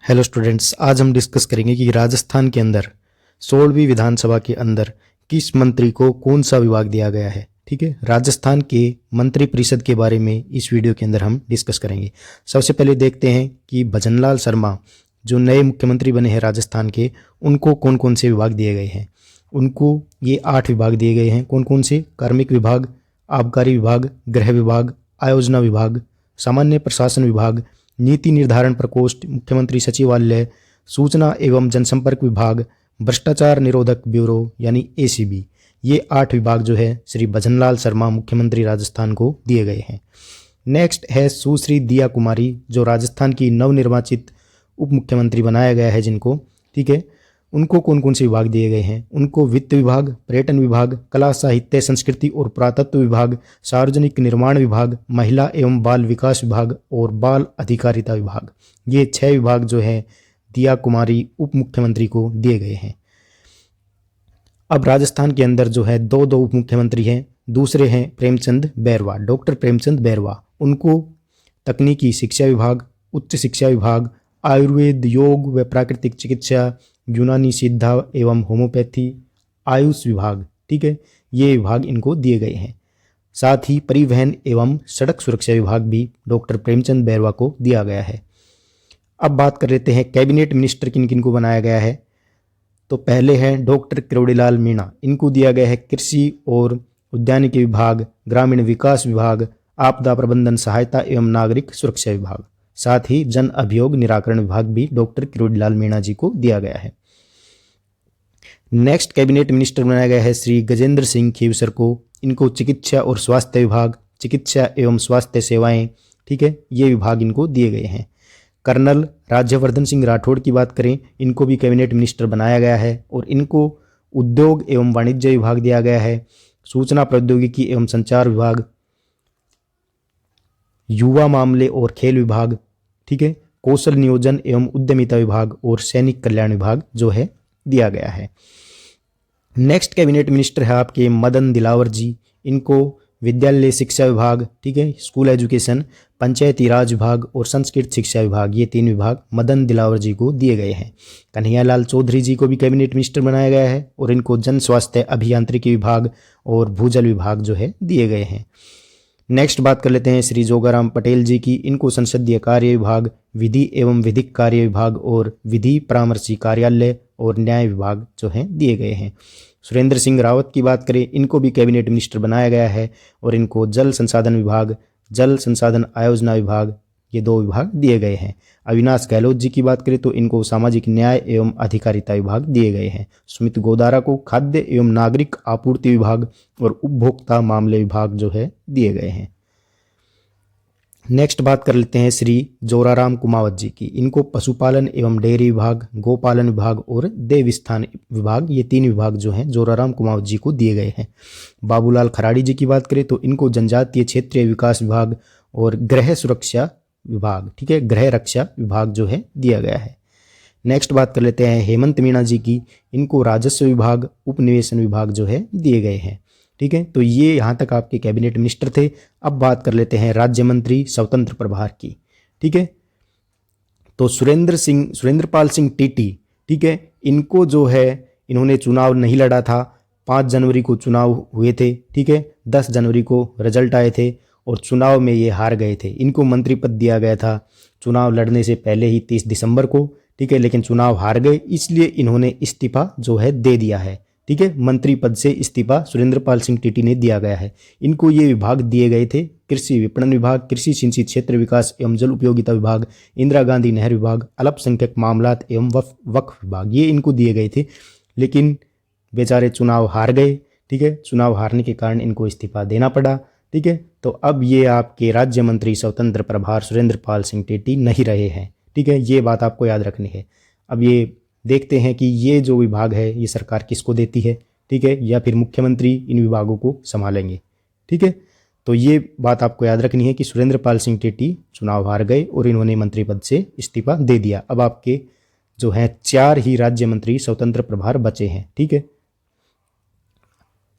Hello students, आज हम discuss करेंगे कि राजस्थान के अंदर 16वीं विधानसभा के अंदर किस मंत्री को कौन सा विभाग दिया गया है। ठीक है, राजस्थान के मंत्री परिषद के बारे में इस वीडियो के अंदर हम डिस्कस करेंगे। सबसे पहले देखते हैं कि भजनलाल शर्मा जो नए मुख्यमंत्री बने हैं राजस्थान के, उनको कौन कौन से विभाग दिए गए हैं। उनको ये 8 विभाग दिए गए हैं। कौन कौन से? कार्मिक विभाग, आबकारी विभाग, गृह विभाग, आयोजना विभाग, सामान्य प्रशासन विभाग, नीति निर्धारण प्रकोष्ठ, मुख्यमंत्री सचिवालय, सूचना एवं जनसंपर्क विभाग, भ्रष्टाचार निरोधक ब्यूरो यानी एसीबी। ये 8 विभाग जो है श्री भजनलाल शर्मा मुख्यमंत्री राजस्थान को दिए गए हैं। नेक्स्ट है सुश्री दिया कुमारी, जो राजस्थान की नवनिर्वाचित उप मुख्यमंत्री बनाया गया है जिनको। ठीक है, उनको कौन कौन से विभाग दिए गए हैं? उनको वित्त विभाग, पर्यटन विभाग, कला साहित्य संस्कृति और पुरातत्व विभाग, सार्वजनिक निर्माण विभाग, महिला एवं बाल विकास विभाग और बाल अधिकारिता विभाग। ये 6 विभाग जो है दिया कुमारी उप मुख्यमंत्री को दिए गए हैं। अब राजस्थान के अंदर जो है दो उप मुख्यमंत्री हैं। दूसरे हैं प्रेमचंद बैरवा, डॉक्टर प्रेमचंद बैरवा। उनको तकनीकी शिक्षा विभाग, उच्च शिक्षा विभाग, आयुर्वेद, योग व प्राकृतिक चिकित्सा, यूनानी सिद्धा एवं होम्योपैथी, आयुष विभाग, ठीक है, ये विभाग इनको दिए गए हैं। साथ ही परिवहन एवं सड़क सुरक्षा विभाग भी डॉक्टर प्रेमचंद बैरवा को दिया गया है। अब बात कर लेते हैं कैबिनेट मिनिस्टर किन किन को बनाया गया है। तो पहले हैं डॉक्टर किरोड़ीलाल मीणा, इनको दिया गया है कृषि और उद्यानिकी विभाग, ग्रामीण विकास विभाग, आपदा प्रबंधन सहायता एवं नागरिक सुरक्षा विभाग। साथ ही जन अभियोग निराकरण विभाग भी डॉक्टर किरोड़ीलाल मीणा जी को दिया गया है। नेक्स्ट कैबिनेट मिनिस्टर बनाया गया है श्री गजेंद्र सिंह खेवसर को। इनको चिकित्सा और स्वास्थ्य विभाग, चिकित्सा एवं स्वास्थ्य सेवाएं, ठीक है, ये विभाग इनको दिए गए हैं। कर्नल राज्यवर्धन सिंह राठौड़ की बात करें, इनको भी कैबिनेट मिनिस्टर बनाया गया है और इनको उद्योग एवं वाणिज्य विभाग दिया गया है। सूचना प्रौद्योगिकी एवं संचार विभाग, युवा मामले और खेल विभाग, ठीक है, कौशल नियोजन एवं उद्यमिता विभाग और सैनिक कल्याण विभाग जो है दिया गया है। नेक्स्ट कैबिनेट मिनिस्टर है आपके मदन दिलावर जी। इनको विद्यालय शिक्षा विभाग, ठीक है, स्कूल एजुकेशन, पंचायती राज विभाग और संस्कृत शिक्षा विभाग, ये 3 विभाग मदन दिलावर जी को दिए गए हैं। कन्हैयालाल चौधरी जी को भी कैबिनेट मिनिस्टर बनाया गया है और इनको जन स्वास्थ्य अभियांत्रिकी विभाग और भूजल विभाग जो है दिए गए हैं। नेक्स्ट बात कर लेते हैं श्री जोगाराम पटेल जी की। इनको संसदीय कार्य विभाग, विधि एवं विधिक कार्य विभाग और विधि परामर्शी कार्यालय और न्याय विभाग जो हैं दिए गए हैं। सुरेंद्र सिंह रावत की बात करें, इनको भी कैबिनेट मिनिस्टर बनाया गया है और इनको जल संसाधन विभाग, जल संसाधन आयोजना विभाग, ये 2 विभाग दिए गए हैं। अविनाश गहलोत जी की बात करें तो इनको सामाजिक न्याय एवं अधिकारिता विभाग दिए गए हैं। सुमित गोदारा को खाद्य एवं नागरिक आपूर्ति विभाग और उपभोक्ता मामले विभाग जो है दिए गए हैं। नेक्स्ट बात कर लेते हैं श्री जोराराम कुमावत जी की। इनको पशुपालन एवं डेयरी विभाग, गोपालन विभाग और देवस्थान विभाग, ये 3 विभाग जो हैं जोराराम कुमावत जी को दिए गए हैं। बाबूलाल खराड़ी जी की बात करें तो इनको जनजातीय क्षेत्रीय विकास विभाग और गृह सुरक्षा विभाग, ठीक है, गृह रक्षा विभाग जो है दिया गया है। नेक्स्ट बात कर लेते हैं हेमंत मीणा जी की। इनको राजस्व विभाग, उपनिवेशन विभाग जो है दिए गए हैं। ठीक है, तो ये यहाँ तक आपके कैबिनेट मिनिस्टर थे। अब बात कर लेते हैं राज्य मंत्री स्वतंत्र प्रभार की। ठीक है, तो सुरेंद्रपाल सिंह टीटी, ठीक है, इनको जो है इन्होंने चुनाव नहीं लड़ा था। 5 जनवरी को चुनाव हुए थे, ठीक है, 10 जनवरी को रिजल्ट आए थे और चुनाव में ये हार गए थे। इनको मंत्री पद दिया गया था चुनाव लड़ने से पहले ही 30 दिसंबर को, ठीक है, लेकिन चुनाव हार गए, इसलिए इन्होंने इस्तीफा जो है दे दिया है। ठीक है, मंत्री पद से इस्तीफा सुरेंद्रपाल सिंह टीटी ने दिया गया है। इनको ये विभाग दिए गए थे कृषि विपणन विभाग, कृषि सिंचित क्षेत्र विकास एवं जल उपयोगिता विभाग, इंदिरा गांधी नहर विभाग, अल्पसंख्यक मामलात एवं वक्फ विभाग, ये इनको दिए गए थे, लेकिन बेचारे चुनाव हार गए। ठीक है, चुनाव हारने के कारण इनको इस्तीफा देना पड़ा। ठीक है, तो अब ये आपके राज्य मंत्री स्वतंत्र प्रभार सुरेंद्रपाल सिंह टीटी नहीं रहे हैं। ठीक है, ये बात आपको याद रखनी है। अब ये देखते हैं कि ये जो विभाग है ये सरकार किसको देती है, ठीक है, या फिर मुख्यमंत्री इन विभागों को संभालेंगे। ठीक है, तो ये बात आपको याद रखनी है कि सुरेंद्रपाल सिंह टीटी चुनाव हार गए और इन्होंने मंत्री पद से इस्तीफा दे दिया। अब आपके जो हैं 4 ही राज्य मंत्री स्वतंत्र प्रभार बचे हैं। ठीक है,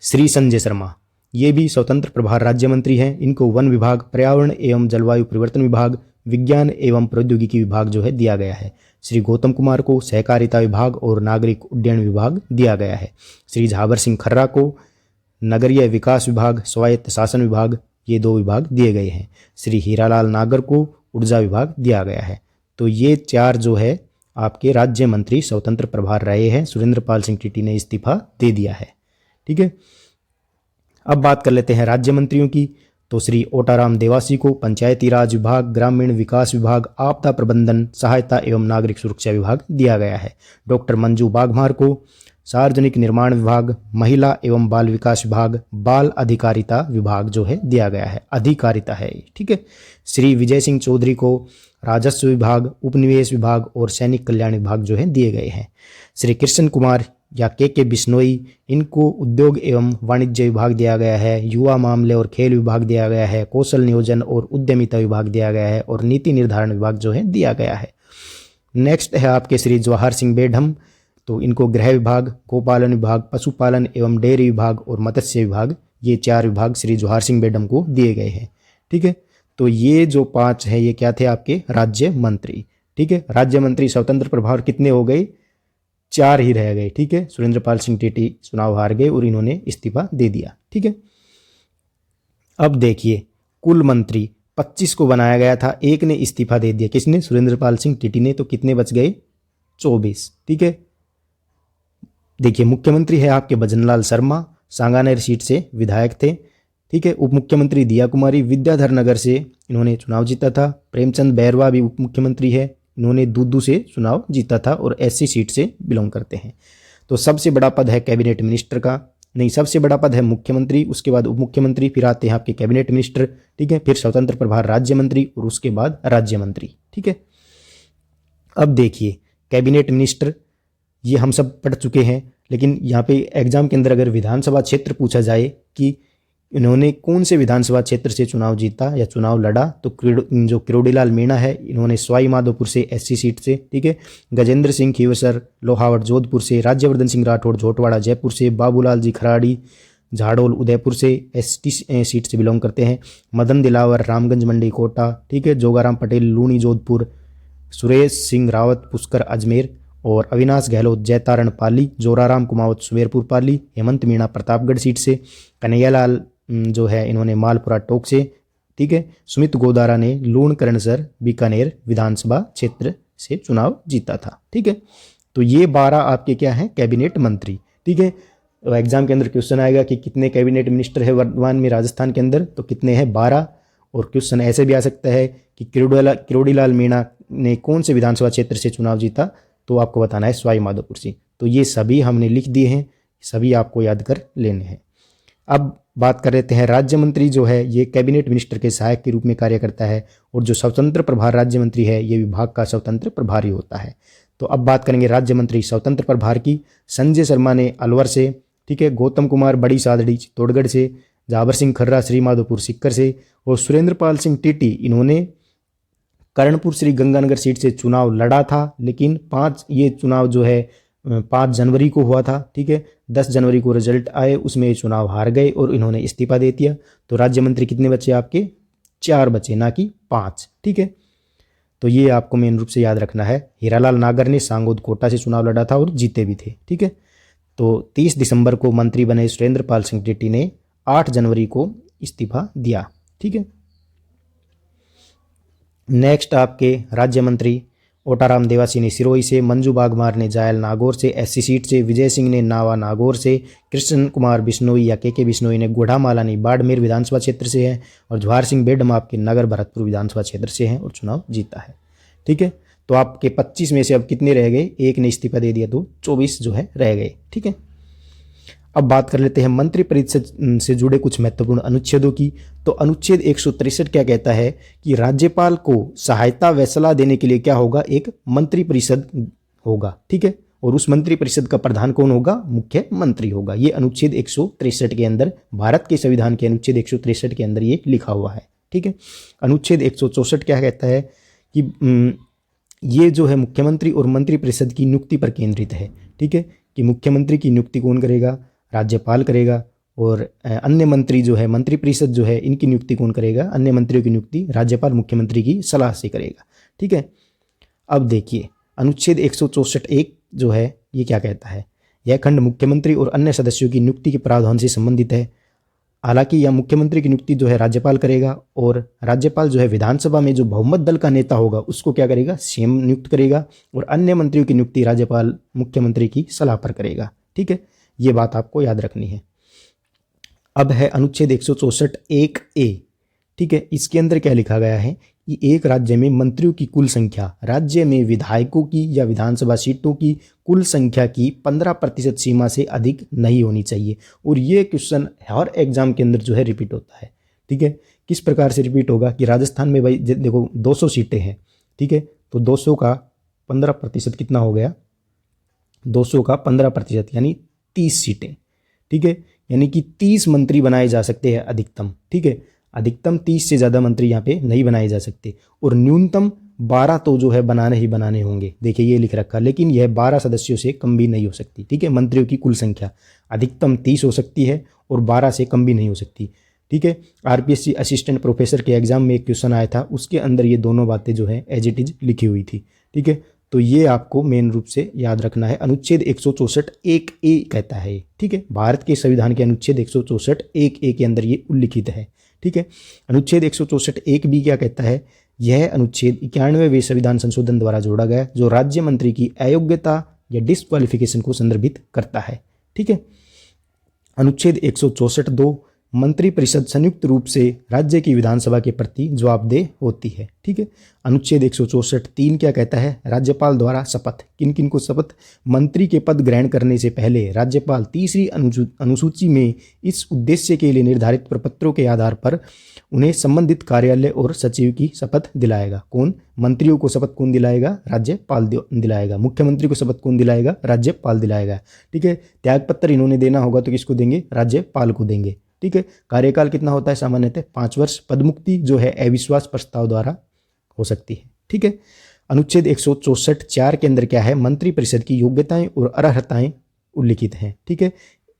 श्री संजय शर्मा, ये भी स्वतंत्र प्रभार राज्य मंत्री हैं। इनको वन विभाग, पर्यावरण एवं जलवायु परिवर्तन विभाग, विज्ञान एवं प्रौद्योगिकी विभाग जो है दिया गया है। श्री गौतम कुमार को सहकारिता विभाग और नागरिक उड्डयन विभाग दिया गया है। श्री झाबर सिंह खर्रा को नगरीय विकास विभाग, स्वायत्त शासन विभाग, ये 2 विभाग दिए गए हैं। श्री हीरालाल नागर को ऊर्जा विभाग दिया गया है। तो ये 4 जो है आपके राज्य मंत्री स्वतंत्र प्रभार रहे हैं। सुरेंद्र पाल सिंह टीटी ने इस्तीफा दे दिया है। ठीक है, अब बात कर लेते हैं राज्य मंत्रियों की। तो श्री ओटाराम देवासी को पंचायती राज विभाग, ग्रामीण विकास विभाग, आपदा प्रबंधन, सहायता एवं नागरिक सुरक्षा विभाग दिया गया है। डॉक्टर मंजू बाघमार को सार्वजनिक निर्माण विभाग, महिला एवं बाल विकास विभाग, बाल अधिकारिता विभाग जो है दिया गया है। अधिकारिता है, ठीक है। श्री विजय सिंह चौधरी को राजस्व विभाग, उपनिवेश विभाग और सैनिक कल्याण विभाग जो है दिए गए हैं। श्री कृष्ण कुमार या के बिश्नोई, इनको उद्योग एवं वाणिज्य विभाग दिया गया है। युवा मामले और खेल विभाग दिया गया है। कौशल नियोजन और उद्यमिता विभाग दिया गया है और नीति निर्धारण विभाग जो है दिया गया है। नेक्स्ट है आपके श्री जवाहर सिंह बेढम, तो इनको गृह विभाग, गोपालन विभाग, पशुपालन एवं डेयरी विभाग और मत्स्य विभाग, ये 4 विभाग श्री जवाहर सिंह बेढम को दिए गए हैं। ठीक है, तो ये जो 5 हैं ये क्या थे आपके राज्य मंत्री। ठीक है, राज्य मंत्री स्वतंत्र प्रभार कितने हो गए, 4 ही रह गए। ठीक है, सुरेंद्र पाल सिंह टीटी चुनाव हार गए और इन्होंने इस्तीफा दे दिया। ठीक है, अब देखिए कुल मंत्री 25 को बनाया गया था, एक ने इस्तीफा दे दिया। किसने, सुरेंद्र पाल सिंह टीटी ने। तो कितने बच गए, 24। ठीक है, देखिए मुख्यमंत्री है आपके भजनलाल शर्मा, सांगानेर सीट से विधायक थे। ठीक है, उप मुख्यमंत्री दिया कुमारी विद्याधर नगर से इन्होंने चुनाव जीता था। प्रेमचंद बैरवा भी उप मुख्यमंत्री है, इन्होंने दूदू से चुनाव जीता था और एससी सीट से बिलोंग करते हैं। तो सबसे बड़ा पद है कैबिनेट मिनिस्टर का, नहीं सबसे बड़ा पद है मुख्यमंत्री, उसके बाद उप मुख्यमंत्री, फिर आते हैं आपके कैबिनेट मिनिस्टर। ठीक है, फिर स्वतंत्र प्रभार राज्य मंत्री और उसके बाद राज्य मंत्री। ठीक है, अब देखिए कैबिनेट मिनिस्टर ये हम सब पढ़ चुके हैं, लेकिन यहाँ पे एग्जाम के अंदर अगर विधानसभा क्षेत्र पूछा जाए कि इन्होंने कौन से विधानसभा क्षेत्र से चुनाव जीता या चुनाव लड़ा, तो जो किरोड़ीलाल मीणा है इन्होंने सवाई माधोपुर से एससी सीट से। ठीक है, गजेंद्र सिंह खीवसर लोहावट जोधपुर से, राज्यवर्धन सिंह राठौड़ झोटवाड़ा जयपुर से, बाबूलाल जी खराड़ी झाड़ोल उदयपुर से एसटी सीट से बिलोंग करते हैं। मदन दिलावर रामगंज मंडी कोटा। ठीक है, जोगाराम पटेल लूणी जोधपुर, सुरेश सिंह रावत पुष्कर अजमेर और अविनाश गहलोत जैतारण पाली, जोराराम कुमावत सुमेरपुर पाली, हेमंत मीणा प्रतापगढ़ सीट से, कन्हैयालाल जो है इन्होंने मालपुरा टोक से। ठीक है, सुमित गोदारा ने लूणकरणसर बीकानेर विधानसभा क्षेत्र से चुनाव जीता था। ठीक है, तो ये 12 आपके क्या हैं, कैबिनेट मंत्री। ठीक है, तो एग्जाम के अंदर क्वेश्चन आएगा कि कितने कैबिनेट मिनिस्टर है वर्तमान में राजस्थान के अंदर, तो कितने हैं, 12। और क्वेश्चन ऐसे भी आ सकता है कि किरोड़ीलाल मीणा ने कौन से विधानसभा क्षेत्र से चुनाव जीता, तो आपको बताना है सवाई माधोपुर से। तो ये सभी हमने लिख दिए हैं, सभी आपको याद कर लेने हैं। अब बात कर लेते हैं राज्य मंत्री जो है ये कैबिनेट मिनिस्टर के सहायक के रूप में कार्य करता है, और जो स्वतंत्र प्रभार राज्य मंत्री है ये विभाग का स्वतंत्र प्रभारी होता है। तो अब बात करेंगे राज्य मंत्री स्वतंत्र प्रभार की। संजय शर्मा ने अलवर से, ठीक है, गौतम कुमार बड़ी सादड़ी चित्तौड़गढ़ से, जाबर सिंह खर्रा श्री माधोपुर सीकर से, और सुरेंद्र पाल सिंह टीटी इन्होंने कर्णपुर श्री गंगानगर सीट से चुनाव लड़ा था, लेकिन ये चुनाव जो है 5 जनवरी को हुआ था। ठीक है, 10 जनवरी को रिजल्ट आए, उसमें चुनाव हार गए और इन्होंने इस्तीफा दे दिया। तो राज्य मंत्री कितने बचे आपके, 4 बचे, ना कि 5। ठीक है, तो ये आपको मेन रूप से याद रखना है। हीरालाल नागर ने सांगोद कोटा से चुनाव लड़ा था और जीते भी थे। ठीक है, तो 30 दिसंबर को मंत्री बने सुरेंद्र पाल सिंह टीटी ने 8 जनवरी को इस्तीफा दिया। ठीक है, नेक्स्ट आपके राज्य मंत्री ओटाराम देवासी ने सिरोही से, मंजू बाघमार ने जायल नागौर से एससी सीट से, विजय सिंह ने नावा नागौर से, कृष्ण कुमार बिश्नोई या के बिश्नोई ने गुढ़ामालानी बाड़मेर विधानसभा क्षेत्र से है, और जवाहर सिंह बेढम आपके नगर भरतपुर विधानसभा क्षेत्र से हैं और चुनाव जीता है। ठीक है, तो आपके 25 में से अब कितने रह गए, एक ने इस्तीफा दे दिया, तो 24 जो है रह गए। ठीक है, अब बात कर लेते हैं मंत्रिपरिषद से जुड़े कुछ महत्वपूर्ण अनुच्छेदों की। तो अनुच्छेद 163 क्या कहता है कि राज्यपाल को सहायता व सलाह देने के लिए क्या होगा, एक मंत्रिपरिषद होगा। ठीक है, और उस मंत्रिपरिषद का प्रधान कौन होगा, मुख्यमंत्री होगा। ये अनुच्छेद 163 के अंदर, भारत के संविधान के अनुच्छेद 163 के अंदर ये लिखा हुआ है। ठीक है, अनुच्छेद 164 क्या कहता है कि ये जो है मुख्यमंत्री और मंत्रिपरिषद की नियुक्ति पर केंद्रित है। ठीक है, कि मुख्यमंत्री की नियुक्ति कौन करेगा, राज्यपाल करेगा, और अन्य मंत्री जो है, मंत्रिपरिषद जो है, इनकी नियुक्ति कौन करेगा? अन्य मंत्रियों की नियुक्ति राज्यपाल मुख्यमंत्री की सलाह से करेगा। ठीक है। अब देखिए अनुच्छेद 164(1) जो है ये क्या कहता है? यह खंड मुख्यमंत्री और अन्य सदस्यों की नियुक्ति के प्रावधान से संबंधित है। हालांकि यह मुख्यमंत्री की नियुक्ति जो है राज्यपाल करेगा, और राज्यपाल जो है विधानसभा में जो बहुमत दल का नेता होगा उसको क्या करेगा? सीएम नियुक्त करेगा, और अन्य मंत्रियों की नियुक्ति राज्यपाल मुख्यमंत्री की सलाह पर करेगा। ठीक है, ये बात आपको याद रखनी है। अब है अनुच्छेद 164(1)(a). ठीक है, इसके अंदर क्या लिखा गया है कि एक राज्य में मंत्रियों की कुल संख्या राज्य में विधायकों की या विधानसभा सीटों की कुल संख्या की 15% सीमा से अधिक नहीं होनी चाहिए। और ये क्वेश्चन हर एग्जाम के अंदर जो है रिपीट होता है। ठीक है, किस प्रकार से रिपीट होगा कि राजस्थान में भाई देखो 200 सीटें हैं। ठीक है, तो 200 का 15% कितना हो गया? 200 का 15% यानी 30 सीटें। ठीक है, यानी कि 30 मंत्री बनाए जा सकते हैं अधिकतम। ठीक है, अधिकतम 30 से ज़्यादा मंत्री यहाँ पे नहीं बनाए जा सकते, और न्यूनतम 12 तो जो है बनाने ही बनाने होंगे। देखिए ये लिख रखा, लेकिन यह 12 सदस्यों से कम भी नहीं हो सकती। ठीक है, मंत्रियों की कुल संख्या अधिकतम 30 हो सकती है और 12 से कम भी नहीं हो सकती। ठीक है, आरपीएससी असिस्टेंट प्रोफेसर के एग्जाम में एक क्वेश्चन आया था, उसके अंदर ये दोनों बातें जो है एज इट इज लिखी हुई थी। ठीक है, तो ये आपको मेन रूप से याद रखना है। अनुच्छेद 164(1)(a) कहता है। ठीक है, भारत के संविधान के अनुच्छेद 164(1)(a) के अंदर ये उल्लिखित है। ठीक है, अनुच्छेद 164(1)(b) क्या कहता है? यह अनुच्छेद 91वें संविधान संशोधन द्वारा जोड़ा गया, जो राज्य मंत्री की अयोग्यता या डिस्क्वालिफिकेशन को संदर्भित करता है। ठीक है, अनुच्छेद 164(2) मंत्रिपरिषद संयुक्त रूप से राज्य की विधानसभा के प्रति जवाबदेह होती है। ठीक है, अनुच्छेद 164(3) क्या कहता है? राज्यपाल द्वारा शपथ। किन किन को शपथ? मंत्री के पद ग्रहण करने से पहले राज्यपाल तीसरी अनुसूची में इस उद्देश्य के लिए निर्धारित प्रपत्रों के आधार पर उन्हें संबंधित कार्यालय और सचिव की शपथ दिलाएगा। कौन? मंत्रियों को शपथ कौन दिलाएगा? राज्यपाल दिलाएगा। मुख्यमंत्री को शपथ कौन दिलाएगा? राज्यपाल दिलाएगा। ठीक है, त्यागपत्र इन्होंने देना होगा तो किसको देंगे? राज्यपाल को देंगे। ठीक है, कार्यकाल कितना होता है? सामान्यतः 5 वर्ष। पदमुक्ति जो है अविश्वास प्रस्ताव द्वारा हो सकती है। ठीक है, अनुच्छेद 164(4) के अंदर क्या है? मंत्रिपरिषद की योग्यताएं और अर्हताएं उल्लिखित हैं। ठीक है,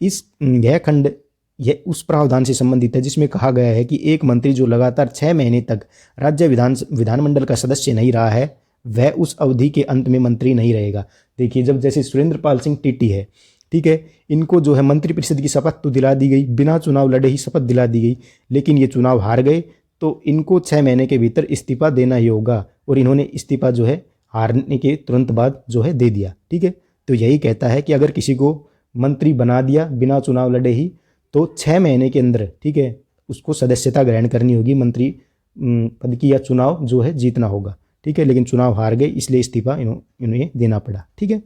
यह खंड यह उस प्रावधान से संबंधित है जिसमें कहा गया है कि एक मंत्री जो लगातार 6 महीने तक राज्य विधानमंडल का सदस्य नहीं रहा है, वह उस अवधि के अंत में मंत्री नहीं रहेगा। देखिए, जब जैसे सुरेंद्र पाल सिंह टीटी है, ठीक है, इनको जो है मंत्रिपरिषद की शपथ तो दिला दी गई, बिना चुनाव लड़े ही शपथ दिला दी गई, लेकिन ये चुनाव हार गए, तो इनको 6 महीने के भीतर इस्तीफा देना ही होगा, और इन्होंने इस्तीफा जो है हारने के तुरंत बाद जो है दे दिया। ठीक है, तो यही कहता है कि अगर किसी को मंत्री बना दिया बिना चुनाव लड़े ही, तो 6 महीने के अंदर, ठीक है, उसको सदस्यता ग्रहण करनी होगी, मंत्री पद की, या चुनाव जो है जीतना होगा। ठीक है, लेकिन चुनाव हार गए इसलिए इस्तीफा इन्हें देना पड़ा। ठीक है,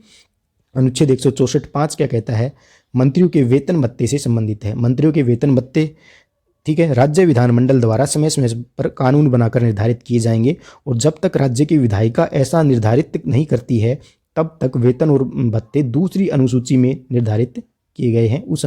अनुच्छेद 164(5) क्या कहता है? मंत्रियों के वेतन भत्ते से संबंधित है। मंत्रियों के वेतन भत्ते, ठीक है, राज्य विधानमंडल द्वारा समय समय पर कानून बनाकर निर्धारित किए जाएंगे, और जब तक राज्य की विधायिका ऐसा निर्धारित नहीं करती है तब तक वेतन और भत्ते दूसरी अनुसूची में निर्धारित किए गए हैं उस